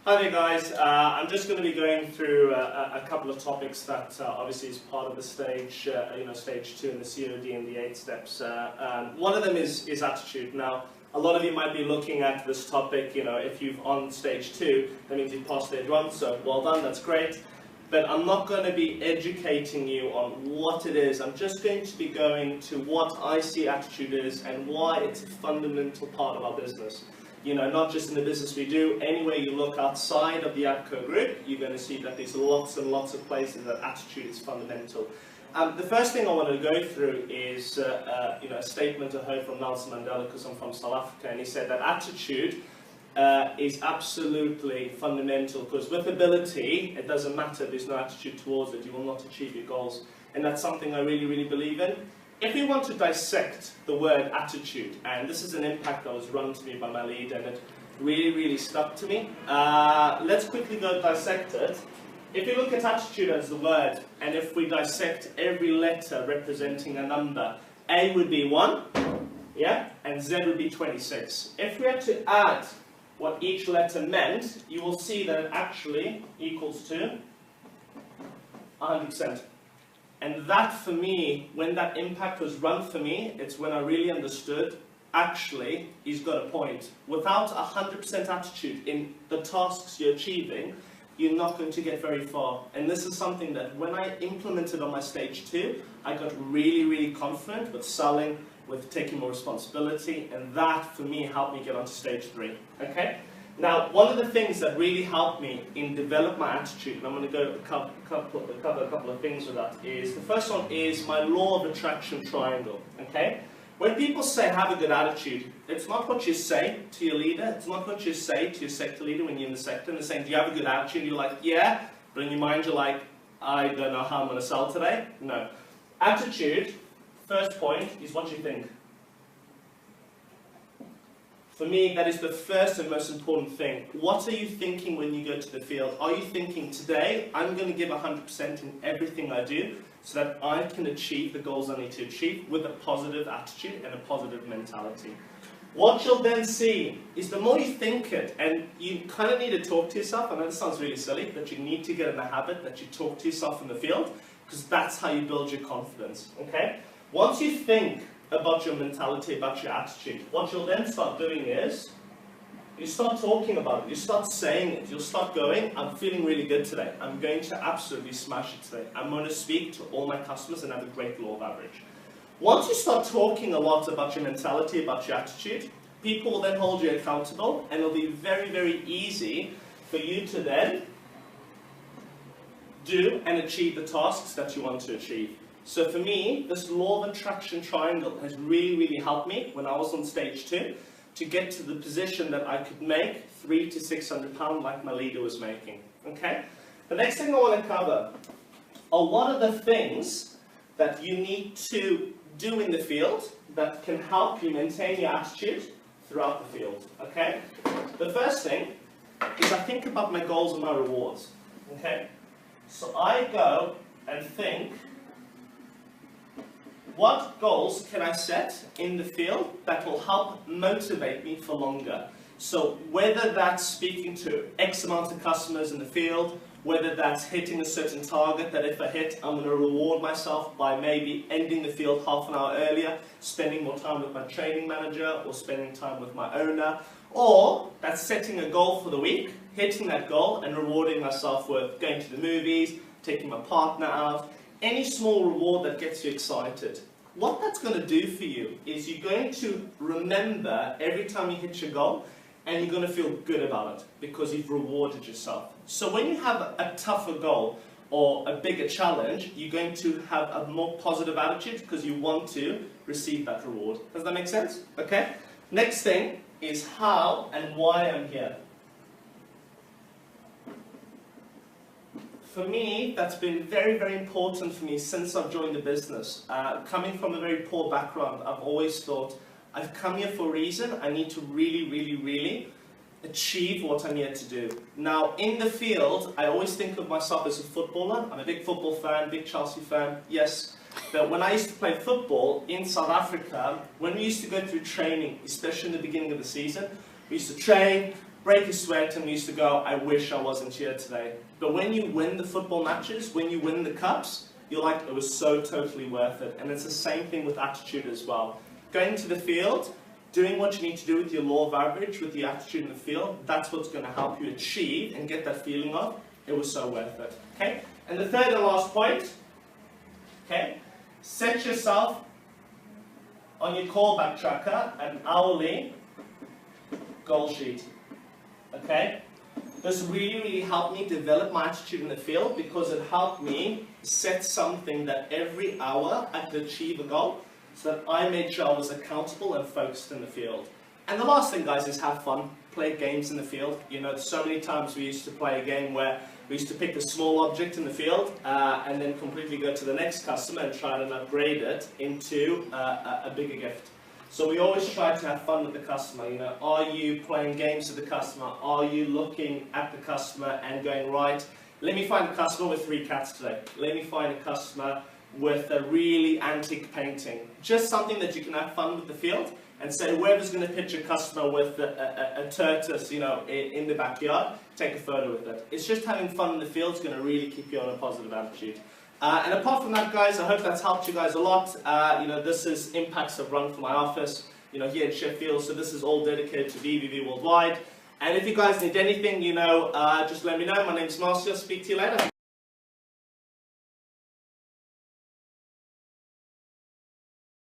Hi there guys, I'm just going to be going through a couple of topics that obviously is part of the stage, stage 2 in the COD and the 8 steps. One of them is attitude. Now, a lot of you might be looking at this topic, if you've on stage 2, that means you've passed stage 1, so well done, that's great. But I'm not going to be educating you on what it is. I'm just going to be going to what I see attitude is and why it's a fundamental part of our business. Not just in the business we do, anywhere you look outside of the APCO group, you're going to see that there's lots and lots of places that attitude is fundamental. The first thing I want to go through is a statement I heard from Nelson Mandela, because I'm from South Africa, and he said that attitude is absolutely fundamental, because with ability, it doesn't matter if there's no attitude towards it, you will not achieve your goals. And that's something I really, really believe in. If we want to dissect the word attitude, and this is an impact that was run to me by my leader, and it really, really stuck to me. Let's quickly go dissect it. If you look at attitude as the word, and if we dissect every letter representing a number, A would be 1, yeah, and Z would be 26. If we had to add what each letter meant, you will see that it actually equals to 100%. And that, for me, when that impact was run for me, it's when I really understood, actually, he's got a point. Without 100% attitude in the tasks you're achieving, you're not going to get very far. And this is something that when I implemented on my stage 2, I got really, really confident with selling, with taking more responsibility, and that, for me, helped me get onto stage 3. Okay? Now, one of the things that really helped me in develop my attitude, and I'm going to go cover a couple of things with that, is the first one is my law of attraction triangle. Okay? When people say have a good attitude, it's not what you say to your leader, it's not what you say to your sector leader when you're in the sector, and they're saying, do you have a good attitude? And you're like, yeah, but in your mind you're like, I don't know how I'm going to sell today. No. Attitude, first point, is what you think. For me, that is the first and most important thing. What are you thinking when you go to the field? Are you thinking, today, I'm going to give 100% in everything I do so that I can achieve the goals I need to achieve with a positive attitude and a positive mentality? What you'll then see is the more you think it, and you kind of need to talk to yourself, I know this sounds really silly, but you need to get in the habit that you talk to yourself in the field, because that's how you build your confidence, okay? Once you think about your mentality, about your attitude, what you'll then start doing is, you start talking about it, you start saying it, you'll start going, I'm feeling really good today, I'm going to absolutely smash it today, I'm going to speak to all my customers and have a great law of average. Once you start talking a lot about your mentality, about your attitude, people will then hold you accountable, and it'll be very, very easy for you to then do and achieve the tasks that you want to achieve. So for me, this law of attraction triangle has really, really helped me when I was on stage 2 to get to the position that I could make £300 to £600 like my leader was making. Okay? The next thing I want to cover are what are the things that you need to do in the field that can help you maintain your attitude throughout the field. Okay? The first thing is I think about my goals and my rewards. Okay? So I go and think, what goals can I set in the field that will help motivate me for longer? So whether that's speaking to X amount of customers in the field, whether that's hitting a certain target that if I hit, I'm going to reward myself by maybe ending the field half an hour earlier, spending more time with my training manager, or spending time with my owner, or that's setting a goal for the week, hitting that goal and rewarding myself with going to the movies, taking my partner out, any small reward that gets you excited. What that's going to do for you is you're going to remember every time you hit your goal, and you're going to feel good about it because you've rewarded yourself. So when you have a tougher goal or a bigger challenge, you're going to have a more positive attitude because you want to receive that reward. Does that make sense? Okay? Next thing is how and why I'm here. For me, that's been very, very important for me since I've joined the business. Coming from a very poor background, I've always thought, I've come here for a reason, I need to really, really, really achieve what I'm here to do. Now, in the field, I always think of myself as a footballer. I'm a big football fan, big Chelsea fan, yes. But when I used to play football in South Africa, when we used to go through training, especially in the beginning of the season, we used to train, break a sweat, and we used to go, I wish I wasn't here today. But when you win the football matches, when you win the cups, you're like, it was so totally worth it. And it's the same thing with attitude as well. Going to the field, doing what you need to do with your law of average, with the attitude in the field, that's what's going to help you achieve and get that feeling of, it was so worth it. Okay? And the third and last point, okay, set yourself on your callback tracker an hourly goal sheet. Okay? This really helped me develop my attitude in the field because it helped me set something that every hour I could achieve a goal so that I made sure I was accountable and focused in the field. And the last thing, guys, is have fun. Play games in the field. You know, so many times we used to play a game where we used to pick a small object in the field and then completely go to the next customer and try and upgrade it into a bigger gift. So we always try to have fun with the customer. You know, are you playing games with the customer? Are you looking at the customer and going, right, let me find a customer with 3 cats today. Let me find a customer with a really antique painting. Just something that you can have fun with the field and say, whoever's going to pitch a customer with a tortoise, you know, in the backyard, take a photo with it. It's just having fun in the field is going to really keep you on a positive attitude. And apart from that, guys, I hope that's helped you guys a lot. You know, this is impacts I've run for my office, you know, here in Sheffield. So this is all dedicated to VVV Worldwide. And if you guys need anything, you know, just let me know. My name's Marcio. Speak to you later.